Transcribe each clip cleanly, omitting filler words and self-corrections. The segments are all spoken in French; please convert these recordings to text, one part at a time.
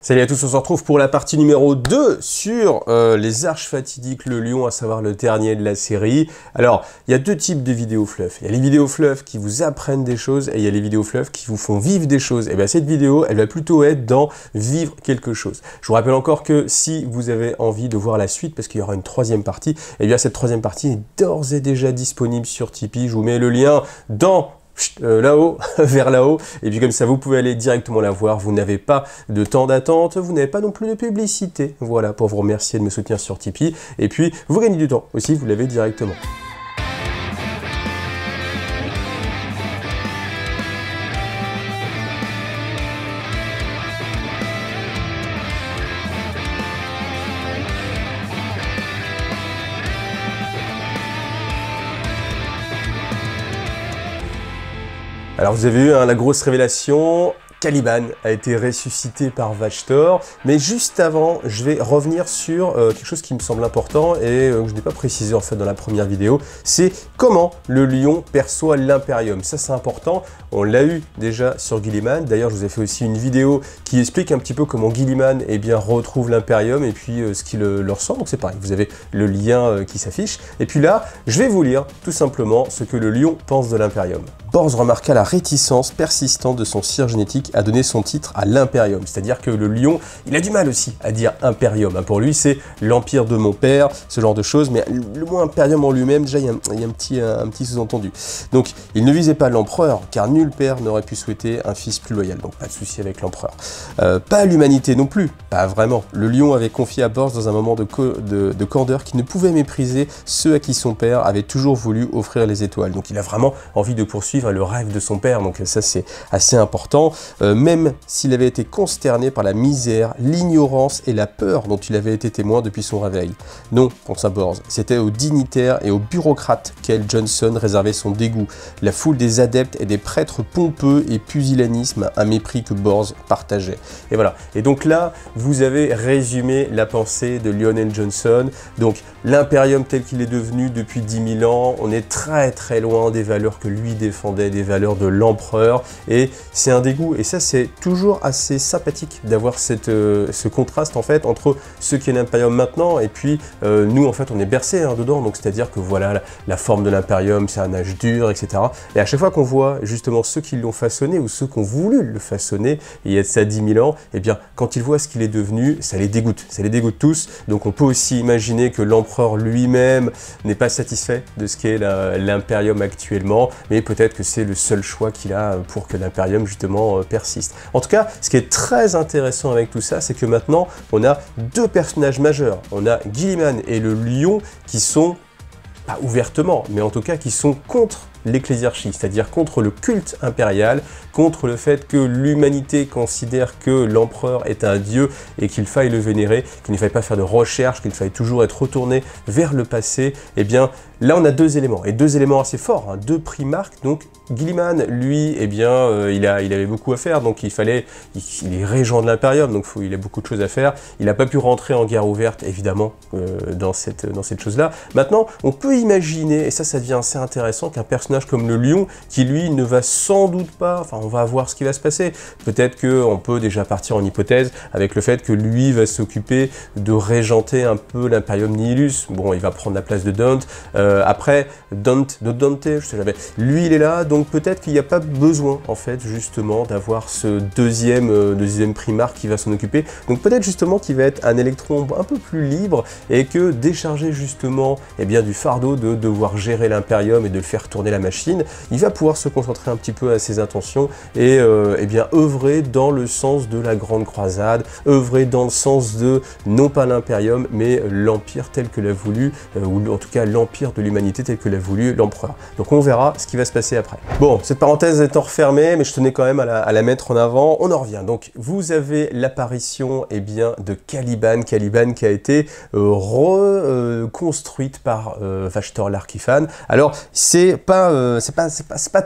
Salut à tous, on se retrouve pour la partie numéro 2 sur les arches fatidiques, le lion, à savoir le dernier de la série. Alors, il y a deux types de vidéos fluff. Il y a les vidéos fluff qui vous apprennent des choses et il y a les vidéos fluff qui vous font vivre des choses. Et bien cette vidéo, elle va plutôt être dans vivre quelque chose. Je vous rappelle encore que si vous avez envie de voir la suite, parce qu'il y aura une troisième partie, et bien cette troisième partie est d'ores et déjà disponible sur Tipeee. Je vous mets le lien dans... là-haut, vers là-haut, et puis comme ça vous pouvez aller directement la voir, vous n'avez pas de temps d'attente, vous n'avez pas non plus de publicité, voilà, pour vous remercier de me soutenir sur Tipeee, et puis vous gagnez du temps aussi, vous l'avez directement. Alors vous avez eu la grosse révélation, Caliban a été ressuscité par Vachtor, mais juste avant, je vais revenir sur quelque chose qui me semble important et que je n'ai pas précisé en fait dans la première vidéo, c'est comment le lion perçoit l'Imperium. Ça c'est important, on l'a eu déjà sur Guilliman, d'ailleurs je vous ai fait aussi une vidéo qui explique un petit peu comment Guilliman retrouve l'Imperium et puis ce qu'il leur ressent, donc c'est pareil, vous avez le lien qui s'affiche. Et puis là, je vais vous lire tout simplement ce que le lion pense de l'Imperium. Borz remarqua la réticence persistante de son sire génétique à donner son titre à l'Imperium. C'est-à-dire que le lion, il a du mal aussi à dire Imperium. Pour lui, c'est l'empire de mon père, ce genre de choses. Mais le mot Imperium en lui-même, déjà, il y a un petit sous-entendu. Donc, il ne visait pas l'empereur, car nul père n'aurait pu souhaiter un fils plus loyal. Donc, pas de souci avec l'empereur. Pas l'humanité non plus, pas vraiment. Le lion avait confié à Borz dans un moment de candeur qu'il ne pouvait mépriser ceux à qui son père avait toujours voulu offrir les étoiles. Donc, il a vraiment envie de poursuivre le rêve de son père, donc ça c'est assez important, même s'il avait été consterné par la misère, l'ignorance et la peur dont il avait été témoin depuis son réveil. Non, pensa Borz, c'était aux dignitaires et aux bureaucrates qu'El Johnson réservait son dégoût, la foule des adeptes et des prêtres pompeux et pusillanisme, un mépris que Borz partageait. Et voilà, et donc là, vous avez résumé la pensée de Lionel Johnson, donc l'Imperium tel qu'il est devenu depuis 10 000 ans, on est très très loin des valeurs que lui défendait, des valeurs de l'empereur, et c'est un dégoût, et ça c'est toujours assez sympathique d'avoir ce contraste en fait entre ce qu'est l'Imperium maintenant et puis nous en fait on est bercé dedans, donc c'est à dire que voilà la forme de l'Imperium, c'est un âge dur, etc. Et à chaque fois qu'on voit justement ceux qui l'ont façonné ou ceux qui ont voulu le façonner il y a de ça 10 000 ans, et bien quand ils voient ce qu'il est devenu, ça les dégoûte tous. Donc on peut aussi imaginer que l'empereur lui-même n'est pas satisfait de ce qu'est l'Imperium actuellement, mais peut-être que c'est le seul choix qu'il a pour que l'Imperium justement persiste. En tout cas, ce qui est très intéressant avec tout ça, c'est que maintenant, on a deux personnages majeurs. On a Guilliman et le lion qui sont, pas ouvertement, mais en tout cas qui sont contre l'ecclésiarchie, c'est-à-dire contre le culte impérial, contre le fait que l'humanité considère que l'empereur est un dieu et qu'il faille le vénérer, qu'il ne faille pas faire de recherche, qu'il faille toujours être retourné vers le passé. Et bien là on a deux éléments, et deux éléments assez forts, deux primarques. Donc Guilliman, lui, il avait beaucoup à faire, donc il est régent de l'Imperium, donc il a beaucoup de choses à faire. Il n'a pas pu rentrer en guerre ouverte, évidemment, dans cette chose-là. Maintenant, on peut imaginer, et ça devient assez intéressant, qu'un personnage comme le lion, qui lui ne va sans doute pas, enfin on va voir ce qui va se passer. Peut-être qu'on peut déjà partir en hypothèse avec le fait que lui va s'occuper de régenter un peu l'Imperium Nihilus. Bon, il va prendre la place de Dante. Après, Dante, je sais jamais, lui il est là, donc peut-être qu'il n'y a pas besoin en fait justement d'avoir ce deuxième primarque qui va s'en occuper. Donc peut-être justement qu'il va être un électron un peu plus libre et que décharger justement du fardeau de devoir gérer l'Imperium et de le faire tourner la machine, il va pouvoir se concentrer un petit peu à ses intentions et œuvrer dans le sens de la grande croisade, œuvrer dans le sens de non pas l'Imperium mais l'Empire tel que l'a voulu, ou en tout cas l'Empire de l'humanité tel que l'a voulu l'empereur. Donc on verra ce qui va se passer après. Bon, cette parenthèse étant refermée, mais je tenais quand même à la mettre en avant, on en revient. Donc vous avez l'apparition de Caliban qui a été reconstruite par Vachtor l'Archifan. Alors c'est pas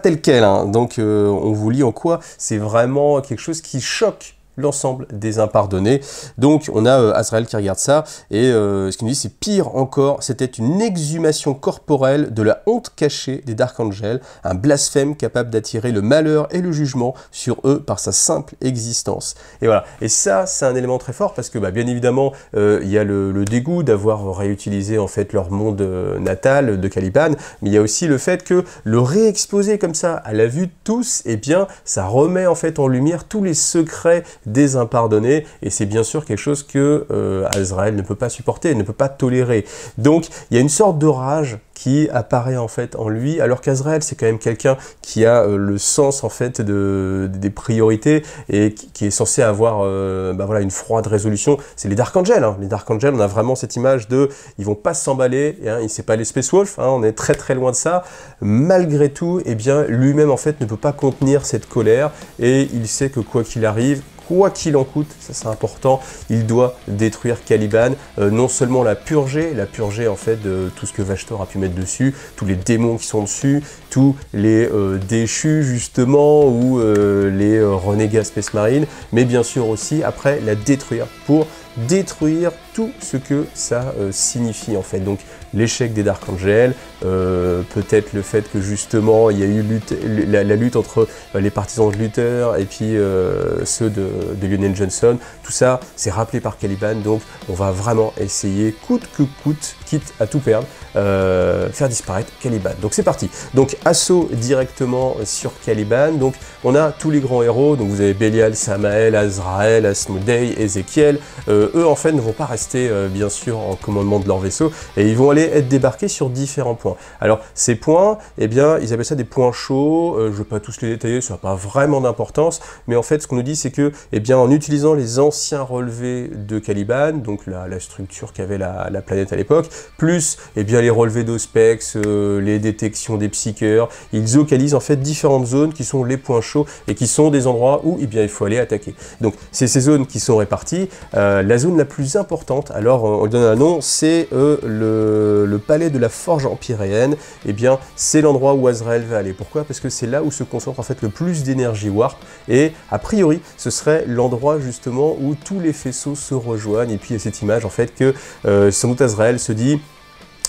tel quel, donc on vous lit en quoi c'est vraiment quelque chose qui choque l'ensemble des impardonnés. Donc on a Azrael qui regarde ça, et ce qu'il nous dit, c'est pire encore, c'était une exhumation corporelle de la honte cachée des Dark Angels, un blasphème capable d'attirer le malheur et le jugement sur eux par sa simple existence. Et voilà, et ça c'est un élément très fort, parce que bien évidemment il y a le dégoût d'avoir réutilisé en fait leur monde natal de Caliban, mais il y a aussi le fait que le réexposer comme ça à la vue de tous, eh bien ça remet en fait en lumière tous les secrets des impardonnés, et c'est bien sûr quelque chose que Azrael ne peut pas supporter, ne peut pas tolérer. Donc il y a une sorte de rage qui apparaît en fait en lui, alors qu'Azrael c'est quand même quelqu'un qui a le sens en fait des priorités, et qui est censé avoir voilà, une froide résolution. C'est les Dark Angels, hein. Les Dark Angels, on a vraiment cette image de, ils vont pas s'emballer, hein, c'est pas les Space Wolves, hein, on est très très loin de ça. Malgré tout, eh bien lui-même en fait ne peut pas contenir cette colère, et il sait que quoi qu'il arrive, quoi qu'il en coûte, ça c'est important, il doit détruire Caliban, non seulement la purger en fait de tout ce que Vashtor a pu mettre dessus, tous les démons qui sont dessus, tous les déchus justement, ou les renégats Space Marine, mais bien sûr aussi après la détruire, pour détruire tout ce que ça signifie en fait. Donc l'échec des Dark Angels, peut-être le fait que justement il y a eu la lutte entre les partisans de Luther et puis ceux de Lionel Johnson, tout ça c'est rappelé par Caliban. Donc on va vraiment essayer coûte que coûte, quitte à tout perdre, faire disparaître Caliban. Donc c'est parti, donc assaut directement sur Caliban. Donc on a tous les grands héros, donc vous avez Bélial, Samael, Azrael, Asmodei, Ézéchiel. Eux en fait ne vont pas rester bien sûr en commandement de leur vaisseau, et ils vont aller être débarqués sur différents points. Alors ces points, eh bien ils appellent ça des points chauds, je ne vais pas tous les détailler, ça n'a pas vraiment d'importance, mais en fait ce qu'on nous dit c'est que, eh bien en utilisant les anciens relevés de Caliban, donc la structure qu'avait la planète à l'époque, plus eh bien les relevés d'Ospex, les détections des psycheurs, ils localisent en fait différentes zones qui sont les points chauds, et qui sont des endroits où eh bien il faut aller attaquer. Donc c'est ces zones qui sont réparties. La zone la plus importante, alors on lui donne un nom, c'est le palais de la forge empyréenne. Eh bien c'est l'endroit où Azrael va aller. Pourquoi? Parce que c'est là où se concentre en fait le plus d'énergie warp, et a priori ce serait l'endroit justement où tous les faisceaux se rejoignent. Et puis il y a cette image en fait que sans doute Azrael se dit,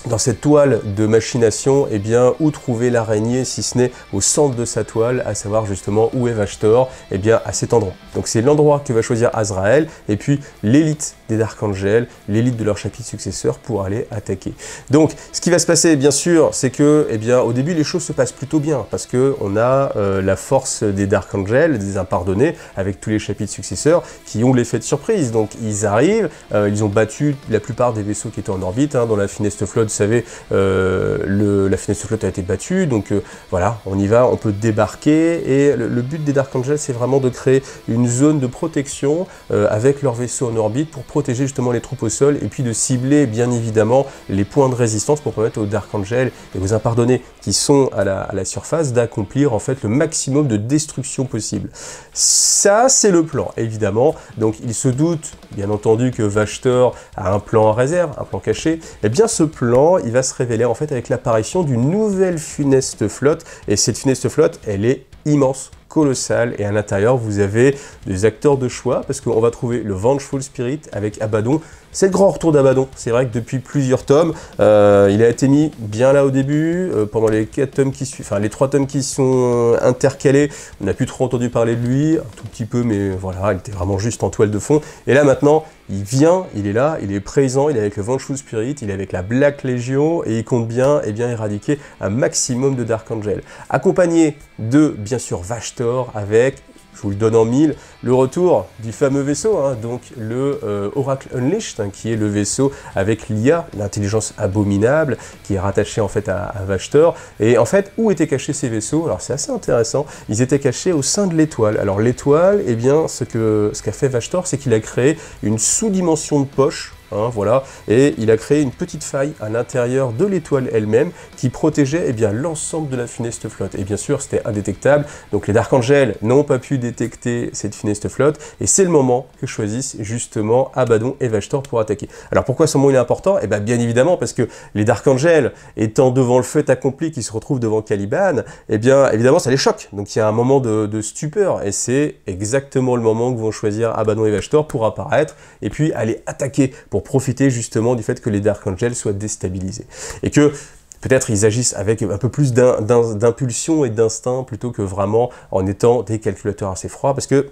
dans cette toile de machination, eh bien, où trouver l'araignée si ce n'est au centre de sa toile, à savoir justement où est Vashtor, eh bien à cet endroit. Donc c'est l'endroit que va choisir Azrael, et puis l'élite des Dark Angels, l'élite de leur chapitre successeur, pour aller attaquer. Donc ce qui va se passer bien sûr, c'est que eh bien, au début les choses se passent plutôt bien, parce que on a la force des Dark Angels, des impardonnés, avec tous les chapitres successeurs, qui ont l'effet de surprise. Donc ils arrivent, ils ont battu la plupart des vaisseaux qui étaient en orbite, hein, dans la Funeste Flotte. Vous savez, la Funeste Flotte a été battue, donc voilà, on y va, on peut débarquer, et le but des Dark Angels, c'est vraiment de créer une zone de protection avec leurs vaisseaux en orbite, pour protéger justement les troupes au sol, et puis de cibler bien évidemment les points de résistance, pour permettre aux Dark Angels et aux impardonnés qui sont à la surface d'accomplir en fait le maximum de destruction possible. Ça, c'est le plan, évidemment. Donc il se doute, bien entendu, que Vashtor a un plan en réserve, un plan caché. Et bien ce plan, il va se révéler en fait avec l'apparition d'une nouvelle funeste flotte, et cette funeste flotte, elle est immense, colossale, et à l'intérieur vous avez des acteurs de choix, parce qu'on va trouver le Vengeful Spirit avec Abaddon. C'est le grand retour d'Abaddon. C'est vrai que depuis plusieurs tomes, il a été mis bien là au début, pendant les 4 tomes qui suivent, enfin les 3 tomes qui sont intercalés, on n'a plus trop entendu parler de lui, un tout petit peu, mais voilà, il était vraiment juste en toile de fond. Et là maintenant, il vient, il est là, il est présent, il est avec le Vengeful Spirit, il est avec la Black Legion, et il compte bien, eh bien éradiquer un maximum de Dark Angel. Accompagné de, bien sûr, Vashtor, avec, je vous le donne en mille, le retour du fameux vaisseau, hein, donc le Oracle Unleashed, hein, qui est le vaisseau avec l'IA, l'intelligence abominable, qui est rattaché en fait à Vashtor. Et en fait, où étaient cachés ces vaisseaux? Alors c'est assez intéressant, ils étaient cachés au sein de l'étoile. Alors l'étoile, eh bien, ce qu'a fait Vashtor, c'est qu'il a créé une sous-dimension de poche hein, voilà, et il a créé une petite faille à l'intérieur de l'étoile elle-même qui protégeait eh bien l'ensemble de la funeste flotte. Et bien sûr, c'était indétectable, donc les Dark Angels n'ont pas pu détecter cette funeste flotte, et c'est le moment que choisissent justement Abaddon et Vashtor pour attaquer. Alors pourquoi ce moment il est important? Eh bien évidemment parce que les Dark Angels, étant devant le fait accompli, qui se retrouvent devant Caliban, eh bien évidemment ça les choque, donc il y a un moment de stupeur, et c'est exactement le moment que vont choisir Abaddon et Vashtor pour apparaître, et puis aller attaquer, pour profiter justement du fait que les Dark Angels soient déstabilisés. Et que peut-être ils agissent avec un peu plus d'impulsion et d'instinct plutôt que vraiment en étant des calculateurs assez froids, parce que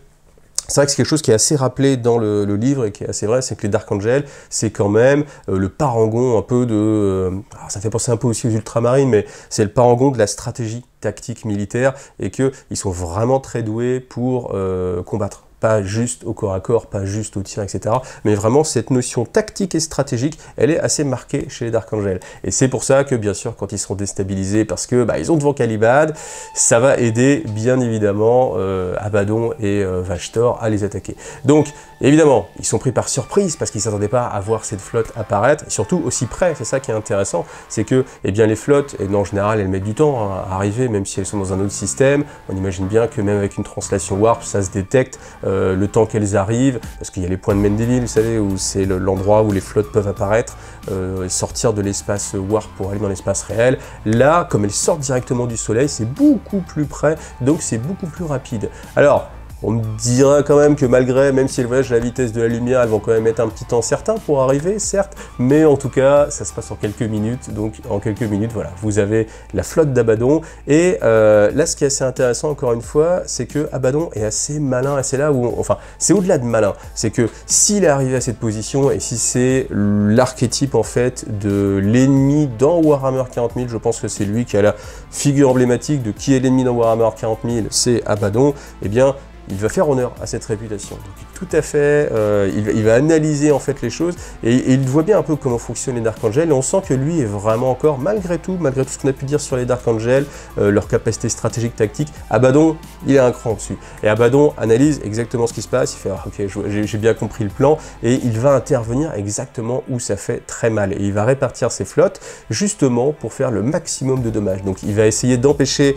c'est vrai que c'est quelque chose qui est assez rappelé dans le livre et qui est assez vrai, c'est que les Dark Angels, c'est quand même le parangon un peu de... alors ça fait penser un peu aussi aux Ultramarines, mais c'est le parangon de la stratégie tactique militaire, et qu'ils sont vraiment très doués pour combattre. Pas juste au corps à corps, pas juste au tir, etc. Mais vraiment, cette notion tactique et stratégique, elle est assez marquée chez les Dark Angels. Et c'est pour ça que, bien sûr, quand ils seront déstabilisés, parce que ils ont devant Caliban, ça va aider, bien évidemment, Abaddon et Vashtor à les attaquer. Donc, évidemment, ils sont pris par surprise, parce qu'ils ne s'attendaient pas à voir cette flotte apparaître, et surtout aussi près. C'est ça qui est intéressant, c'est que eh bien, les flottes, et en général, elles mettent du temps à arriver, même si elles sont dans un autre système. On imagine bien que même avec une translation Warp, ça se détecte. Le temps qu'elles arrivent, parce qu'il y a les points de Mendeville, vous savez, où c'est l'endroit où les flottes peuvent apparaître, sortir de l'espace Warp pour aller dans l'espace réel. Là, comme elles sortent directement du Soleil, c'est beaucoup plus près, donc c'est beaucoup plus rapide. Alors, on me dira quand même que malgré, même si elles voyagent à la vitesse de la lumière, elles vont quand même mettre un petit temps certain pour arriver, certes, mais en tout cas, ça se passe en quelques minutes, donc en quelques minutes, voilà, vous avez la flotte d'Abaddon, et là, ce qui est assez intéressant, encore une fois, c'est que Abaddon est assez malin, et c'est là où, enfin, c'est au-delà de malin, c'est que s'il est arrivé à cette position, et si c'est l'archétype, en fait, de l'ennemi dans Warhammer 40 000, je pense que c'est lui qui a la figure emblématique de qui est l'ennemi dans Warhammer 40 000, c'est Abaddon, eh bien, il va faire honneur à cette réputation. Donc, tout à fait, il va analyser en fait les choses, et il voit bien un peu comment fonctionnent les Dark Angels, et on sent que lui est vraiment encore, malgré tout ce qu'on a pu dire sur les Dark Angels, leur capacité stratégique, tactique, Abaddon, il est un cran dessus. Et Abaddon analyse exactement ce qui se passe, il fait ok, j'ai bien compris le plan, et il va intervenir exactement où ça fait très mal. Et il va répartir ses flottes, justement, pour faire le maximum de dommages. Donc il va essayer d'empêcher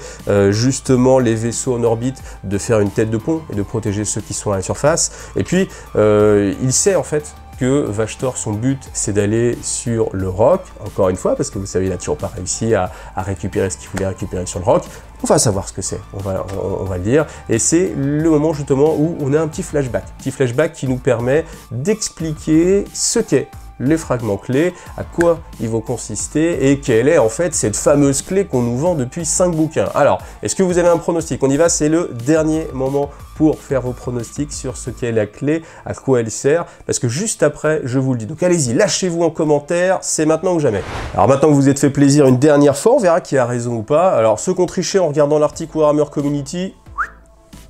justement les vaisseaux en orbite de faire une tête de pont, et de protéger ceux qui sont à la surface. Et puis, il sait en fait que Vashtor, son but, c'est d'aller sur le roc, encore une fois, parce que vous savez, il n'a toujours pas réussi à récupérer ce qu'il voulait récupérer sur le roc. On va savoir ce que c'est, on va le dire. Et c'est le moment justement où on a un petit flashback qui nous permet d'expliquer ce qu'est les fragments clés, à quoi ils vont consister, et quelle est en fait cette fameuse clé qu'on nous vend depuis 5 bouquins. Alors, est-ce que vous avez un pronostic? On y va, c'est le dernier moment pour faire vos pronostics sur ce qu'est la clé, à quoi elle sert, parce que juste après, je vous le dis. Donc allez-y, lâchez-vous en commentaire, c'est maintenant ou jamais. Alors maintenant que vous vous êtes fait plaisir une dernière fois, on verra qui a raison ou pas. Alors ceux qui ont triché en regardant l'article Warhammer Community,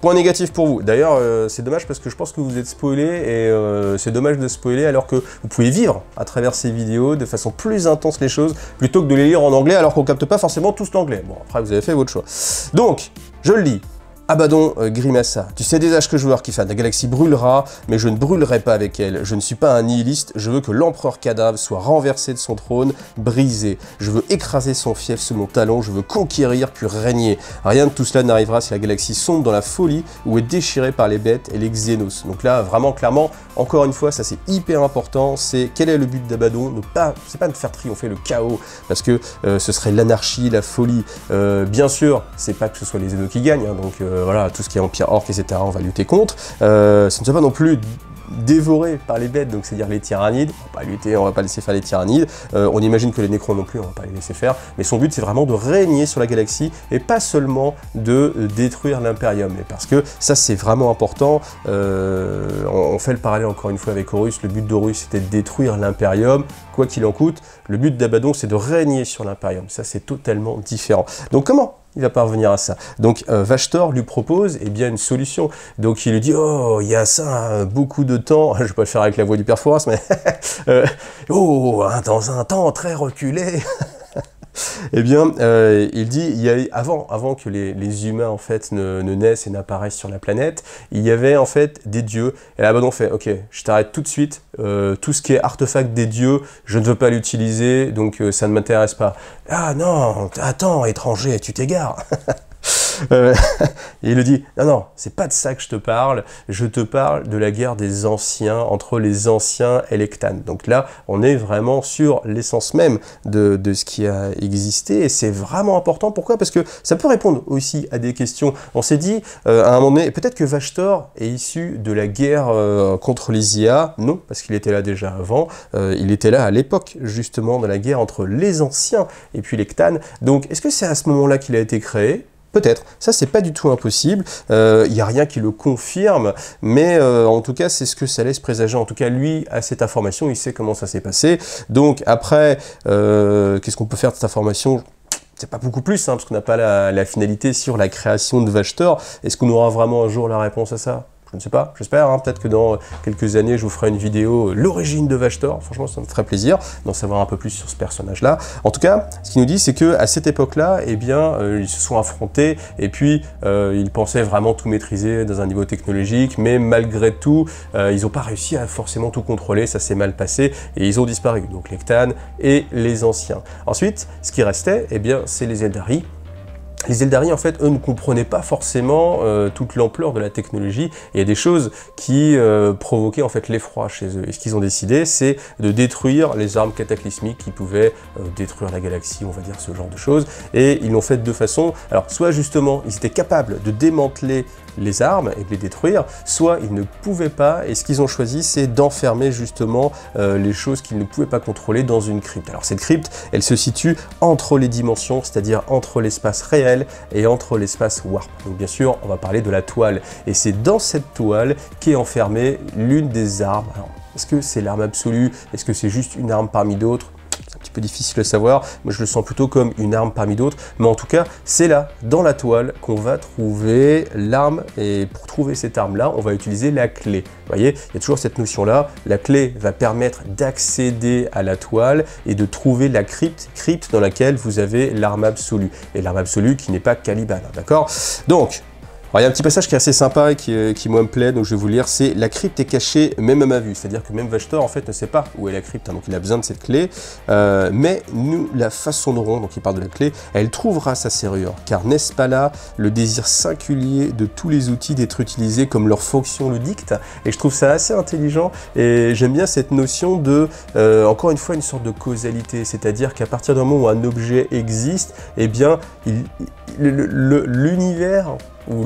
point négatif pour vous. D'ailleurs, c'est dommage parce que je pense que vous êtes spoilé, et c'est dommage de spoiler alors que vous pouvez vivre à travers ces vidéos de façon plus intense les choses, plutôt que de les lire en anglais alors qu'on capte pas forcément tous l'anglais. Bon, après vous avez fait votre choix. Donc, je le dis. Abaddon grimaça. Tu sais déjà ce que je veux voir, Kifan. La galaxie brûlera, mais je ne brûlerai pas avec elle. Je ne suis pas un nihiliste. Je veux que l'empereur cadavre soit renversé de son trône, brisé. Je veux écraser son fief sous mon talon. Je veux conquérir puis régner. Rien de tout cela n'arrivera si la galaxie sombre dans la folie ou est déchirée par les bêtes et les Xénos. Donc là, vraiment, clairement, encore une fois, ça c'est hyper important. C'est quel est le but d'Abaddon? C'est pas de faire triompher le chaos, parce que ce serait l'anarchie, la folie. Bien sûr, c'est pas que ce soit les Xénos qui gagnent, hein, donc voilà, tout ce qui est empire orc, etc., on va lutter contre. Ce ne soit pas non plus dévoré par les bêtes, donc c'est-à-dire les tyrannides. On va pas lutter, on va pas laisser faire les tyrannides. On imagine que les nécrons non plus, on va pas les laisser faire. Mais son but, c'est vraiment de régner sur la galaxie et pas seulement de détruire l'Imperium. Et parce que ça, c'est vraiment important. On fait le parallèle encore une fois avec Horus. Le but d'Horus, c'était de détruire l'Imperium, quoi qu'il en coûte. Le but d'Abaddon, c'est de régner sur l'Imperium. Ça, c'est totalement différent. Donc comment il va parvenir à ça? Donc Vashtor lui propose bien une solution. Donc il lui dit, oh, il y a ça, beaucoup de temps, je vais pas le faire avec la voix du père Fouras, mais oh, dans un temps très reculé, Eh bien, il dit, avant que les humains en fait ne naissent et n'apparaissent sur la planète, il y avait en fait des dieux. Et là, on fait, ok, je t'arrête tout de suite. Tout ce qui est artefact des dieux, je ne veux pas l'utiliser, donc ça ne m'intéresse pas. Ah non, attends, étranger, tu t'égares. Et il le dit, non, c'est pas de ça que je te parle de la guerre des anciens, entre les anciens et les Cthans. Donc là, on est vraiment sur l'essence même de ce qui a existé, et c'est vraiment important. Pourquoi? Parce que ça peut répondre aussi à des questions. On s'est dit, à un moment donné, peut-être que Vashtor est issu de la guerre contre les IA. Non, parce qu'il était là déjà avant. Il était là à l'époque, justement, de la guerre entre les anciens et puis les Cthans. Donc, est-ce que c'est à ce moment-là qu'il a été créé? Peut-être, ça c'est pas du tout impossible, il n'y a rien qui le confirme, mais en tout cas c'est ce que ça laisse présager. En tout cas lui a cette information, il sait comment ça s'est passé. Donc après, qu'est-ce qu'on peut faire de cette information? C'est pas beaucoup plus, hein, parce qu'on n'a pas la finalité sur la création de Vashtor. Est-ce qu'on aura vraiment un jour la réponse à ça? Je ne sais pas, j'espère, hein, peut-être que dans quelques années, je vous ferai une vidéo l'origine de Vashtor. Franchement, ça me ferait plaisir d'en savoir un peu plus sur ce personnage-là. En tout cas, ce qu'il nous dit, c'est qu'à cette époque-là, eh bien, ils se sont affrontés et puis ils pensaient vraiment tout maîtriser dans un niveau technologique, mais malgré tout, ils n'ont pas réussi à forcément tout contrôler, ça s'est mal passé et ils ont disparu. Donc les Cthans et les Anciens. Ensuite, ce qui restait, eh bien, c'est les Eldari. Les Eldari, en fait, eux ne comprenaient pas forcément toute l'ampleur de la technologie. Il y a des choses qui provoquaient en fait l'effroi chez eux. Et ce qu'ils ont décidé, c'est de détruire les armes cataclysmiques qui pouvaient détruire la galaxie, on va dire ce genre de choses. Et ils l'ont fait de deux façons. Alors, soit justement, ils étaient capables de démanteler les armes et de les détruire, soit ils ne pouvaient pas, et ce qu'ils ont choisi, c'est d'enfermer justement les choses qu'ils ne pouvaient pas contrôler dans une crypte. Alors cette crypte, elle se situe entre les dimensions, c'est-à-dire entre l'espace réel et entre l'espace warp. Donc bien sûr, on va parler de la toile, et c'est dans cette toile qu'est enfermée l'une des armes. Alors, est-ce que c'est l'arme absolue? Est-ce que c'est juste une arme parmi d'autres? Peu difficile de savoir, moi je le sens plutôt comme une arme parmi d'autres, mais en tout cas c'est là, dans la toile, qu'on va trouver l'arme, et pour trouver cette arme là, on va utiliser la clé. Vous voyez, il y a toujours cette notion là, la clé va permettre d'accéder à la toile et de trouver la crypte dans laquelle vous avez l'arme absolue, et l'arme absolue qui n'est pas Caliban, d'accord? Donc, alors, il y a un petit passage qui est assez sympa et qui moi me plaît, donc je vais vous le lire, c'est « La crypte est cachée même à ma vue », c'est-à-dire que même Vashtor en fait ne sait pas où est la crypte, hein, donc il a besoin de cette clé, mais nous la façonnerons, donc il parle de la clé, elle trouvera sa serrure, car n'est-ce pas là le désir singulier de tous les outils d'être utilisés comme leur fonction le dicte? Et je trouve ça assez intelligent, et j'aime bien cette notion de, encore une fois, une sorte de causalité, c'est-à-dire qu'à partir du moment où un objet existe, eh bien, l'univers où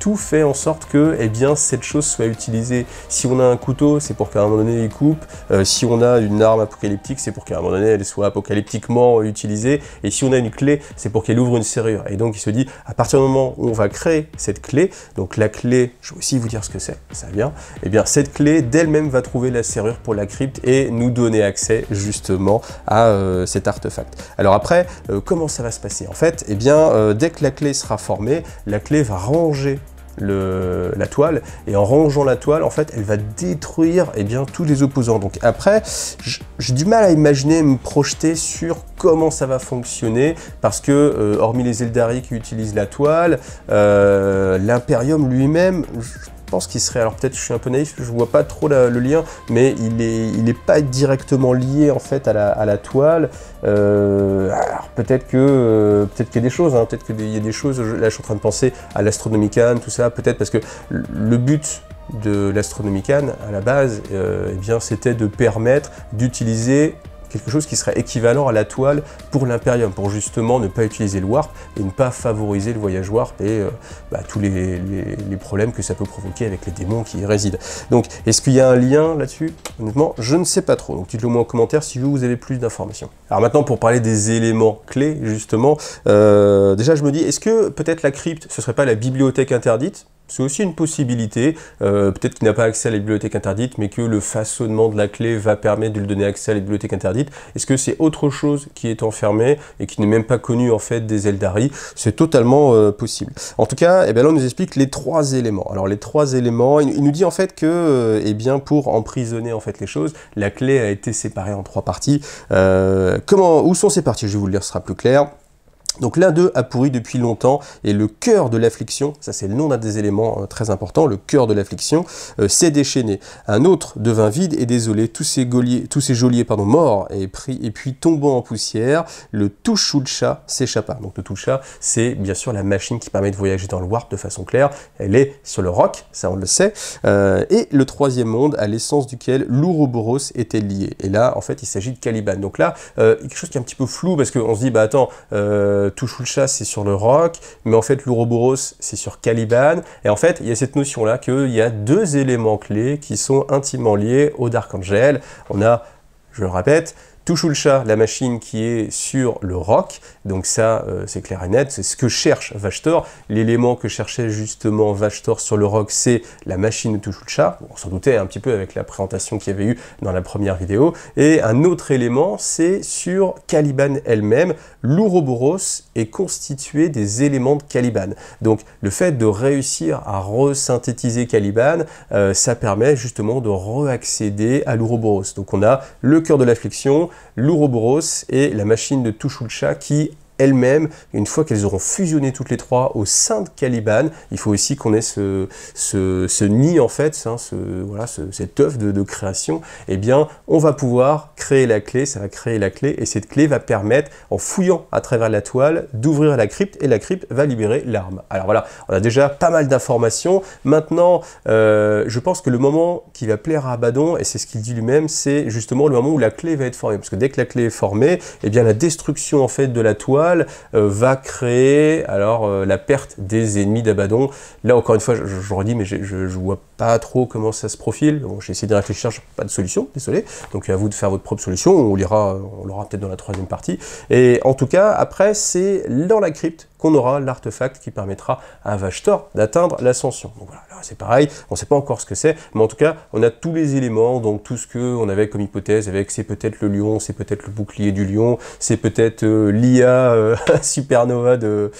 tout fait en sorte que eh bien, cette chose soit utilisée. Si on a un couteau, c'est pour qu'à un moment donné il coupe. Si on a une arme apocalyptique, c'est pour qu'à un moment donné elle soit apocalyptiquement utilisée. Et si on a une clé, c'est pour qu'elle ouvre une serrure. Et donc il se dit, à partir du moment où on va créer cette clé, donc la clé, je vais aussi vous dire ce que c'est, ça vient, et bien cette clé d'elle-même va trouver la serrure pour la crypte et nous donner accès justement à cet artefact. Alors après, comment ça va se passer? En fait, eh bien, dès que la clé sera formée, la clé va ranger la toile, et en rangeant la toile, en fait, elle va détruire eh bien, tous les opposants. Donc après, j'ai du mal à imaginer, me projeter sur comment ça va fonctionner, parce que, hormis les Eldari qui utilisent la toile, l'Imperium lui-même, je pense qu'il serait, alors peut-être je suis un peu naïf, je vois pas trop le lien, mais il est pas directement lié en fait à la toile. Alors peut-être qu'il y a des choses, hein, peut-être qu'il y a des choses, là je suis en train de penser à l'Astronomicon, tout ça, peut-être parce que le but de l'Astronomicon à la base, eh bien c'était de permettre d'utiliser quelque chose qui serait équivalent à la toile pour l'Imperium, pour justement ne pas utiliser le warp et ne pas favoriser le voyage warp et tous les problèmes que ça peut provoquer avec les démons qui y résident. Donc, est-ce qu'il y a un lien là-dessus? Honnêtement, je ne sais pas trop. Donc, dites-le moi en commentaire si vous avez plus d'informations. Alors maintenant, pour parler des éléments clés, justement, déjà je me dis, est-ce que peut-être la crypte, ce serait pas la bibliothèque interdite? C'est aussi une possibilité, peut-être qu'il n'a pas accès à la bibliothèque interdite, mais que le façonnement de la clé va permettre de lui donner accès à la bibliothèque interdite. Est-ce que c'est autre chose qui est enfermé et qui n'est même pas connu en fait des Eldari? C'est totalement possible. En tout cas, eh bien là on nous explique les 3 éléments. Alors les 3 éléments, il nous dit en fait que, eh bien pour emprisonner en fait les choses, la clé a été séparée en 3 parties. Où sont ces parties? Je vais vous le dire, ce sera plus clair. Donc l'un d'eux a pourri depuis longtemps et le cœur de l'affliction, ça c'est le nom d'un des éléments très importants, le cœur de l'affliction, s'est déchaîné. Un autre devint vide et désolé, tous ces geôliers morts et puis tombant en poussière, le Tushulcha s'échappa. Donc le Tushulcha, c'est bien sûr la machine qui permet de voyager dans le warp de façon claire, elle est sur le roc, ça on le sait, et le 3e monde à l'essence duquel l'Ouroboros était lié. Et là en fait il s'agit de Caliban. Donc là, quelque chose qui est un petit peu flou parce qu'on se dit, bah attends, Tushulcha c'est sur le roc, mais en fait l'Ouroboros c'est sur Caliban, et en fait il y a cette notion là qu'il y a 2 éléments clés qui sont intimement liés au Dark Angel. On a, je le répète, Tushulcha, la machine qui est sur le roc, donc ça c'est clair et net, c'est ce que cherche Vashtor. L'élément que cherchait justement Vashtor sur le roc, c'est la machine de Tushulcha. On s'en doutait un petit peu avec la présentation qu'il y avait eu dans la première vidéo. Et un autre élément, c'est sur Caliban elle-même. L'Ouroboros est constitué des éléments de Caliban. Donc le fait de réussir à resynthétiser Caliban, ça permet justement de réaccéder à l'Ouroboros. Donc on a le cœur de l'affliction, l'Ouroboros et la machine de Tushulcha qui elles-mêmes, une fois qu'elles auront fusionné toutes les 3 au sein de Caliban, il faut aussi qu'on ait ce nid en fait, hein, cet œuf de création, eh bien on va pouvoir créer la clé, ça va créer la clé, et cette clé va permettre, en fouillant à travers la toile, d'ouvrir la crypte, et la crypte va libérer l'arme. Alors voilà, on a déjà pas mal d'informations. Maintenant, je pense que le moment qui va plaire à Abaddon, et c'est ce qu'il dit lui-même, c'est justement le moment où la clé va être formée, parce que dès que la clé est formée, eh bien la destruction en fait de la toile va créer la perte des ennemis d'Abaddon. Là encore une fois, je redis, mais je vois pas trop comment ça se profile. Bon, j'ai essayé de réfléchir, j'ai pas de solution, désolé. Donc à vous de faire votre propre solution, on l'aura peut-être dans la 3e partie. Et en tout cas, après, c'est dans la crypte qu'on aura l'artefact qui permettra à Vashtor d'atteindre l'ascension. Donc voilà, là c'est pareil, on ne sait pas encore ce que c'est, mais en tout cas, on a tous les éléments, donc tout ce qu'on avait comme hypothèse, avec c'est peut-être le lion, c'est peut-être le bouclier du lion, c'est peut-être l'IA supernova de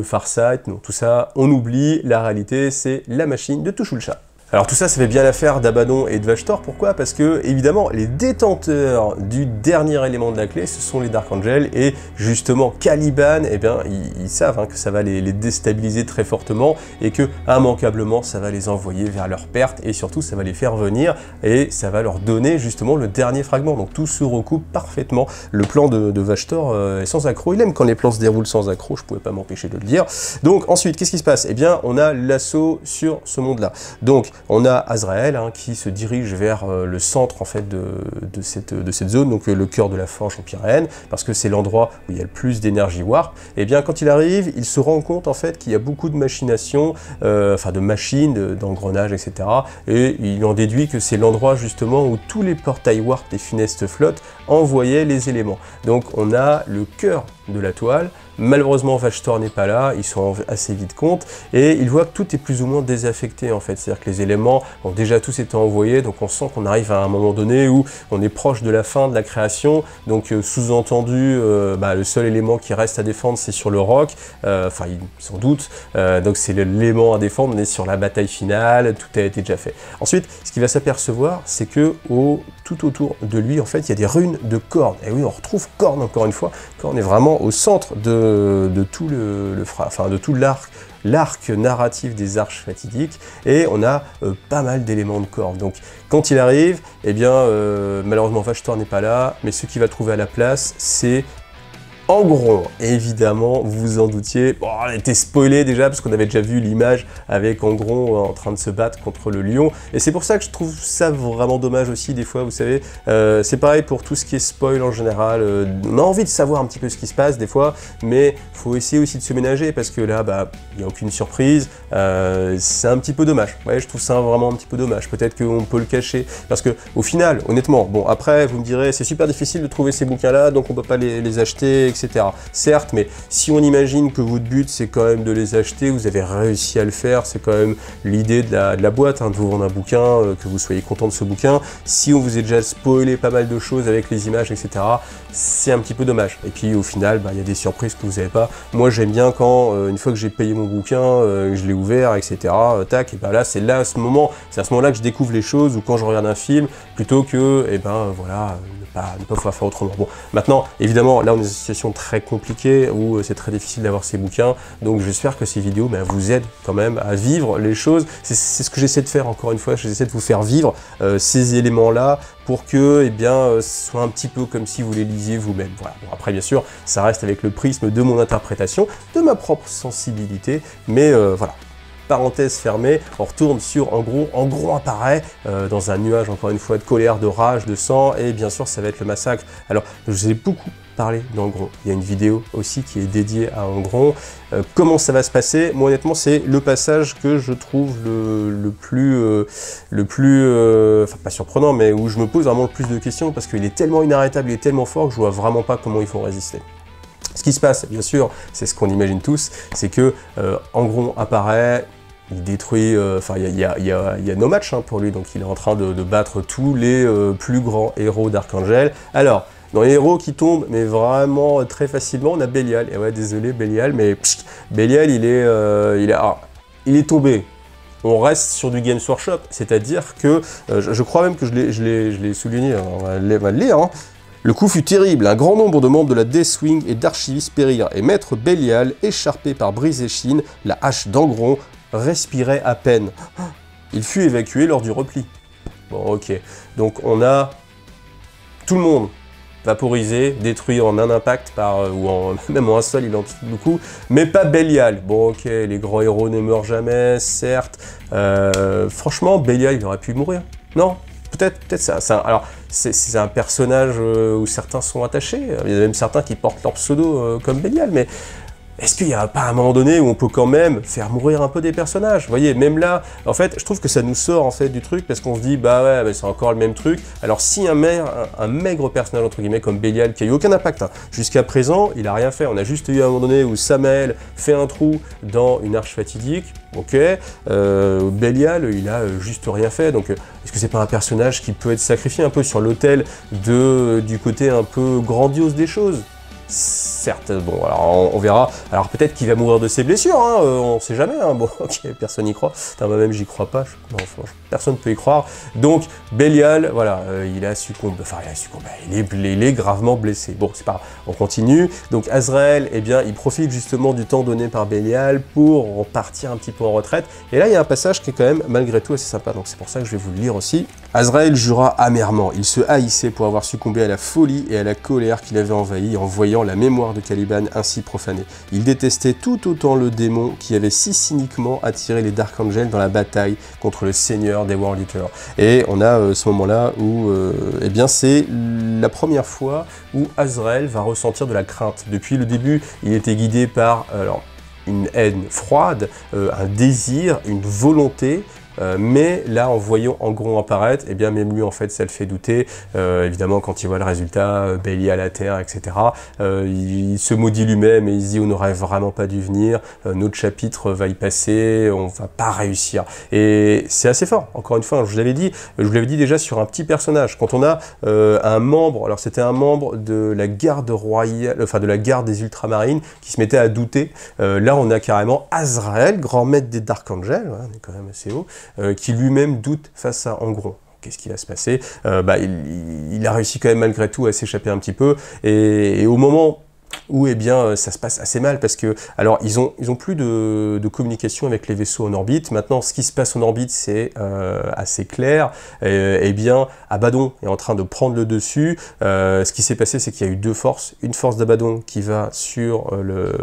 Farsight. Donc tout ça, on oublie, la réalité, c'est la machine de Tushulcha. Alors tout ça, ça fait bien l'affaire d'Abaddon et de Vashtor. Pourquoi? Parce que, évidemment, les détenteurs du dernier élément de la clé, ce sont les Dark Angels, et justement, Caliban, eh bien, ils savent hein, que ça va les déstabiliser très fortement, et que, immanquablement, ça va les envoyer vers leur perte, et surtout, ça va les faire venir, et ça va leur donner, justement, le dernier fragment. Donc tout se recoupe parfaitement. Le plan de Vashtor est sans accroc. Il aime quand les plans se déroulent sans accroc, je pouvais pas m'empêcher de le dire. Donc ensuite, qu'est-ce qui se passe? Eh bien, on a l'assaut sur ce monde-là. Donc, on a Azrael hein, qui se dirige vers le centre en fait de cette zone, donc le cœur de la forge empyréenne, parce que c'est l'endroit où il y a le plus d'énergie warp. Et bien quand il arrive, il se rend compte en fait qu'il y a beaucoup de machinations, de machines, d'engrenages, etc. Et il en déduit que c'est l'endroit justement où tous les portails warp des funestes flottes envoyaient les éléments. Donc on a le cœur de la toile. Malheureusement, Vashtor n'est pas là, ils sont assez vite compte, et il voit que tout est plus ou moins désaffecté en fait, c'est-à-dire que les éléments ont déjà tous été envoyés, donc on sent qu'on arrive à un moment donné où on est proche de la fin de la création, donc sous-entendu, le seul élément qui reste à défendre c'est sur le roc, sans doute, donc c'est l'élément à défendre, on est sur la bataille finale, tout a été déjà fait. Ensuite, ce qu'il va s'apercevoir, c'est que tout autour de lui, en fait, il y a des runes de Khorne, et oui, on retrouve Khorne encore une fois. Khorne est vraiment au centre de tout l'arc narratif des arches fatidiques, et on a pas mal d'éléments de Khorne. Donc quand il arrive, eh bien malheureusement Vashtor n'est pas là, mais ce qu'il va trouver à la place, c'est Angron. Évidemment, vous vous en doutiez, bon, on était spoilé déjà parce qu'on avait déjà vu l'image avec Angron en train de se battre contre le lion, et c'est pour ça que je trouve ça vraiment dommage aussi des fois, vous savez, c'est pareil pour tout ce qui est spoil en général, on a envie de savoir un petit peu ce qui se passe des fois, mais faut essayer aussi de se ménager parce que là, il n'y a aucune surprise, c'est un petit peu dommage, ouais, je trouve ça vraiment un petit peu dommage, peut-être qu'on peut le cacher, parce que au final, honnêtement, bon après vous me direz, c'est super difficile de trouver ces bouquins là, donc on peut pas les acheter, etc. Certes, mais si on imagine que votre but c'est quand même de les acheter, vous avez réussi à le faire, c'est quand même l'idée de la boîte, hein, de vous vendre un bouquin, que vous soyez content de ce bouquin. Si on vous a déjà spoilé pas mal de choses avec les images, etc., c'est un petit peu dommage. Et puis au final, il y a des surprises que vous n'avez pas. Moi j'aime bien quand, une fois que j'ai payé mon bouquin, je l'ai ouvert, etc., tac, et là c'est là, à ce moment-là que je découvre les choses, ou quand je regarde un film, plutôt que, voilà, ne pas pouvoir faire autrement. Bon, maintenant, évidemment, là on est dans une situation très compliquée, où c'est très difficile d'avoir ces bouquins, donc j'espère que ces vidéos vous aident quand même à vivre les choses. C'est ce que j'essaie de faire, encore une fois, j'essaie de vous faire vivre ces éléments-là, pour que, ce soit un petit peu comme si vous les lisiez vous-même. Voilà. Bon, après, bien sûr, ça reste avec le prisme de mon interprétation, de ma propre sensibilité, mais voilà. Parenthèse fermée, on retourne sur En gros apparaît dans un nuage, encore une fois, de colère, de rage, de sang, et bien sûr, ça va être le massacre. Alors, je vous ai beaucoup parlé d'Angron. Il y a une vidéo aussi qui est dédiée à Angron. Comment ça va se passer? Moi, honnêtement, c'est le passage que je trouve le plus, enfin pas surprenant, mais où je me pose vraiment le plus de questions, parce qu'il est tellement inarrêtable, il est tellement fort que je vois vraiment pas comment ils font résister. Ce qui se passe, bien sûr, c'est ce qu'on imagine tous, c'est que Angron apparaît, il détruit, il y a no match pour lui, donc il est en train de battre tous les plus grands héros d'Archangel. Alors, dans les héros qui tombent, mais vraiment très facilement, on a Bélial. Et ouais, désolé Bélial, mais Bélial, il est tombé. On reste sur du Games Workshop, c'est-à-dire que, je crois même que je l'ai souligné, on va le lire, hein. Le coup fut terrible, un grand nombre de membres de la Deathwing et d'archivistes périrent, et Maître Bélial, écharpé par Brise-Échine, la hache d'Angron, respirait à peine. Il fut évacué lors du repli. Bon, ok. Donc on a tout le monde vaporisé, détruit en un impact, même en un seul, il en tue beaucoup, mais pas Bélial. Bon, ok, les grands héros ne meurent jamais, certes. Franchement, Bélial, il aurait pu mourir. Non, peut-être ça. Alors, c'est un personnage où certains sont attachés. Il y a même certains qui portent leur pseudo comme Bélial, mais est-ce qu'il n'y a pas un moment donné où on peut quand même faire mourir un peu des personnages? Vous voyez, même là, en fait, je trouve que ça nous sort en fait du truc, parce qu'on se dit, bah ouais, c'est encore le même truc. Alors si un maigre personnage, entre guillemets, comme Bélial, qui a eu aucun impact, jusqu'à présent, il a rien fait. On a juste eu à un moment donné où Samael fait un trou dans une arche fatidique, ok, Bélial, il a juste rien fait, donc est-ce que c'est pas un personnage qui peut être sacrifié un peu sur l'autel du côté un peu grandiose des choses? Certes, bon, alors on verra. Alors peut-être qu'il va mourir de ses blessures, hein, on sait jamais. Hein. Bon, ok, personne n'y croit. Moi-même, j'y crois pas. Non, personne ne peut y croire. Donc, Bélial, voilà, il a succombé. Enfin, il est gravement blessé. Bon, c'est pas grave. On continue. Donc, Azrael, eh bien, il profite justement du temps donné par Bélial pour partir un petit peu en retraite. Et là, il y a un passage qui est quand même, malgré tout, assez sympa. Donc, c'est pour ça que je vais vous le lire aussi. Azrael jura amèrement. Il se haïssait pour avoir succombé à la folie et à la colère qui l'avait envahi en voyant la mémoire de Caliban ainsi profanée. Il détestait tout autant le démon qui avait si cyniquement attiré les Dark Angels dans la bataille contre le seigneur des World Eaters. Et on a ce moment-là où, eh bien, c'est la première fois où Azrael va ressentir de la crainte. Depuis le début, il était guidé par une haine froide, un désir, une volonté. Mais là, en voyant Angron apparaître, eh bien même lui en fait ça le fait douter. Évidemment quand il voit le résultat, Bélial à terre, etc. Il se maudit lui-même et il se dit on n'aurait vraiment pas dû venir, notre chapitre va y passer, on va pas réussir. Et c'est assez fort, encore une fois, je vous l'avais dit déjà sur un petit personnage. Quand on a un membre, alors c'était un membre de la garde royale, enfin de la garde des ultramarines qui se mettait à douter, là on a carrément Azrael, grand maître des Dark Angels, on est quand même assez haut, qui lui-même doute face à Angron. Qu'est-ce qui va se passer? Il a réussi quand même malgré tout à s'échapper un petit peu, et au moment où eh bien ça se passe assez mal parce que alors ils ont plus de communication avec les vaisseaux en orbite. Maintenant ce qui se passe en orbite c'est assez clair. Eh bien Abaddon est en train de prendre le dessus. Ce qui s'est passé c'est qu'il y a eu deux forces, une force d'Abaddon qui va sur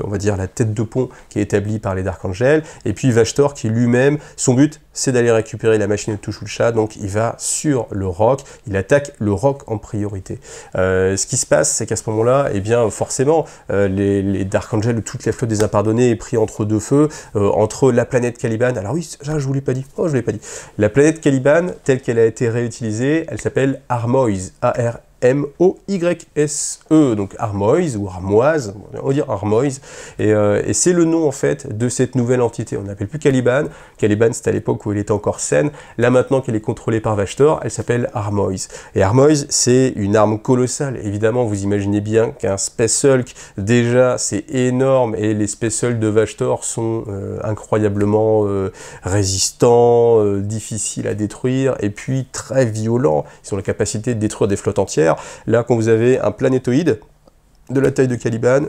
on va dire la tête de pont qui est établie par les Dark Angels, et puis Vashtor qui lui-même, son but c'est d'aller récupérer la machine de Tushulcha, donc il va sur le roc, il attaque le roc en priorité. Ce qui se passe, c'est qu'à ce moment-là, eh bien forcément, les Dark Angels, toute la flotte des impardonnés est pris entre deux feux, entre la planète Caliban. Alors oui, ça je vous l'ai pas dit, oh je l'ai pas dit. La planète Caliban, telle qu'elle a été réutilisée, elle s'appelle Armoise, A-R-M-O-Y-S-E, donc Armoise ou Armoise, on va dire Armoise, et c'est le nom en fait de cette nouvelle entité. On n'appelle plus Caliban. Caliban, c'était à l'époque où elle était encore saine. Là maintenant qu'elle est contrôlée par Vashtor, elle s'appelle Armoise. Et Armoise, c'est une arme colossale. Évidemment, vous imaginez bien qu'un Space Hulk, déjà, c'est énorme, et les Space Hulk de Vashtor sont incroyablement résistants, difficiles à détruire, et puis très violents. Ils ont la capacité de détruire des flottes entières. Là, quand vous avez un planétoïde de la taille de Caliban,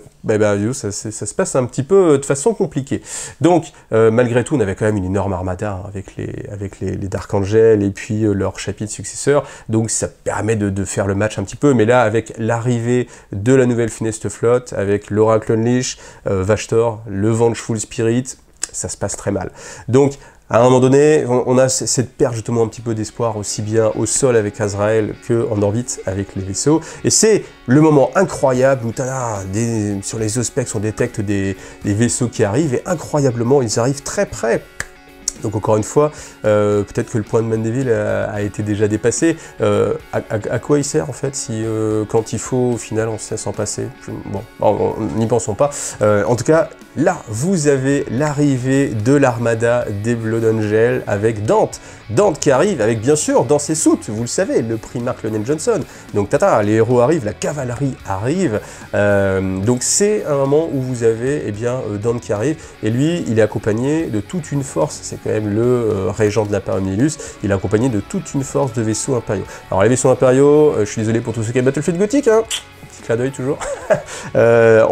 ça se passe un petit peu de façon compliquée. Donc, malgré tout, on avait quand même une énorme armada avec les Dark Angel et puis leurs chapitres successeurs. Donc, ça permet de faire le match un petit peu. Mais là, avec l'arrivée de la nouvelle funeste flotte, avec l'Oracle Unleash, Vashtor, le Vengeful Spirit, ça se passe très mal. Donc, à un moment donné, on a cette perte justement un petit peu d'espoir aussi bien au sol avec Azrael qu'en orbite avec les vaisseaux. Et c'est le moment incroyable où sur les Auspex on détecte des vaisseaux qui arrivent et incroyablement ils arrivent très près. Donc encore une fois, peut-être que le point de Mandeville a été déjà dépassé. À quoi il sert en fait si quand il faut au final on sait s'en passer? Bon, n'y pensons pas. En tout cas, là, vous avez l'arrivée de l'armada des Blood Angel avec Dante. Dante qui arrive avec bien sûr dans ses soutes, vous le savez, le Primarch Lionel Johnson. Donc les héros arrivent, la cavalerie arrive. Donc c'est un moment où vous avez Dante qui arrive et lui il est accompagné de toute une force, c'est quand même le régent de l'Imperium Nihilus, il est accompagné de toute une force de vaisseaux impériaux. Alors les vaisseaux impériaux, je suis désolé pour tous ceux qui aiment Battlefield Gothic, hein, clin d'œil toujours. Ils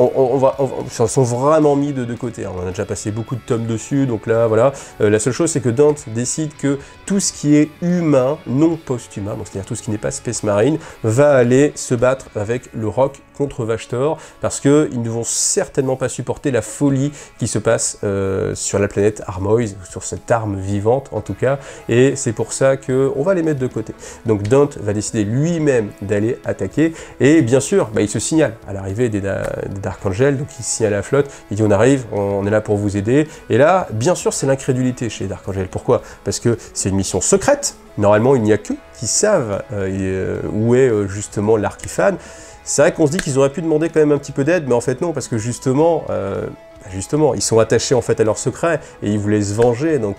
sont vraiment mis de côté. On a déjà passé beaucoup de tomes dessus, donc là, voilà. La seule chose, c'est que Dante décide que tout ce qui est humain, non post-humain, donc c'est-à-dire tout ce qui n'est pas Space Marine, va aller se battre avec le Rock contre Vashtor, parce qu'ils ne vont certainement pas supporter la folie qui se passe sur la planète Armoise, sur cette arme vivante en tout cas, et c'est pour ça qu'on va les mettre de côté. Donc Dante va décider lui-même d'aller attaquer, et bien sûr, il se signale à l'arrivée des Dark Angel, donc il signale à la flotte, il dit on arrive, on est là pour vous aider, et là, bien sûr, c'est l'incrédulité chez les Dark Angel. Pourquoi? Parce que c'est une mission secrète, normalement il n'y a qu'eux qui savent où est justement l'Archifan. C'est vrai qu'on se dit qu'ils auraient pu demander quand même un petit peu d'aide, mais en fait non, parce que justement, ils sont attachés en fait à leur secret et ils voulaient se venger. Donc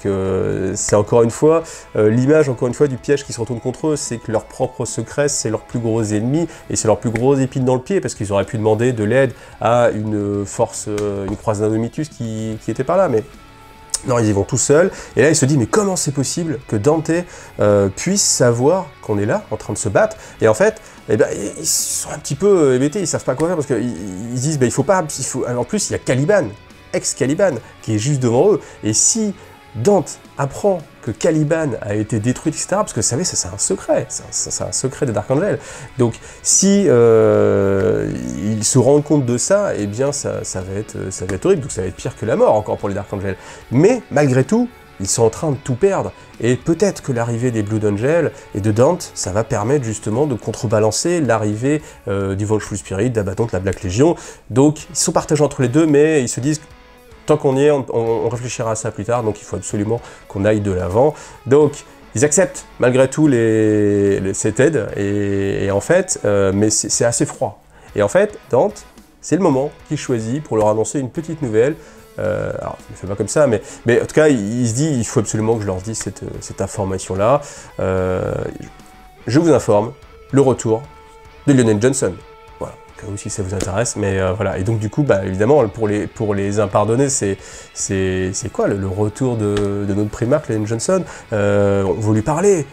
c'est encore une fois l'image du piège qui se retourne contre eux, c'est que leur propre secret c'est leur plus gros ennemi et c'est leur plus gros épine dans le pied, parce qu'ils auraient pu demander de l'aide à une force, une croisade d'Indomitus qui était par là, mais non, ils y vont tout seuls, et là il se dit mais comment c'est possible que Dante puisse savoir qu'on est là, en train de se battre, et en fait, ils sont un petit peu hébétés, ils savent pas quoi faire, parce qu'ils disent en plus il y a Caliban, ex-Caliban, qui est juste devant eux, et si Dante apprend que Caliban a été détruit, etc., parce que vous savez, ça c'est un secret, c'est un secret des Dark Angel. Donc si il se rend compte de ça, eh bien ça va être horrible, donc ça va être pire que la mort encore pour les Dark Angel. Mais malgré tout, ils sont en train de tout perdre, et peut-être que l'arrivée des Blood Angel et de Dante, ça va permettre justement de contrebalancer l'arrivée du Vengeful Spirit, d'Abaddon, de la Black Legion. Donc ils sont partagés entre les deux, mais ils se disent tant qu'on y est, on réfléchira à ça plus tard, donc il faut absolument qu'on aille de l'avant. Donc, ils acceptent malgré tout cette aide, et en fait, mais c'est assez froid. Et en fait, Dante, c'est le moment qu'il choisit pour leur annoncer une petite nouvelle. Alors, il ne fait pas comme ça, mais en tout cas, il se dit, il faut absolument que je leur dise cette information-là. Je vous informe, le retour de Lionel Johnson. Ou si ça vous intéresse, mais voilà. Et donc du coup, évidemment, pour les impardonnés, c'est quoi le retour de notre Primarch, Lionel Johnson? On veut lui parler.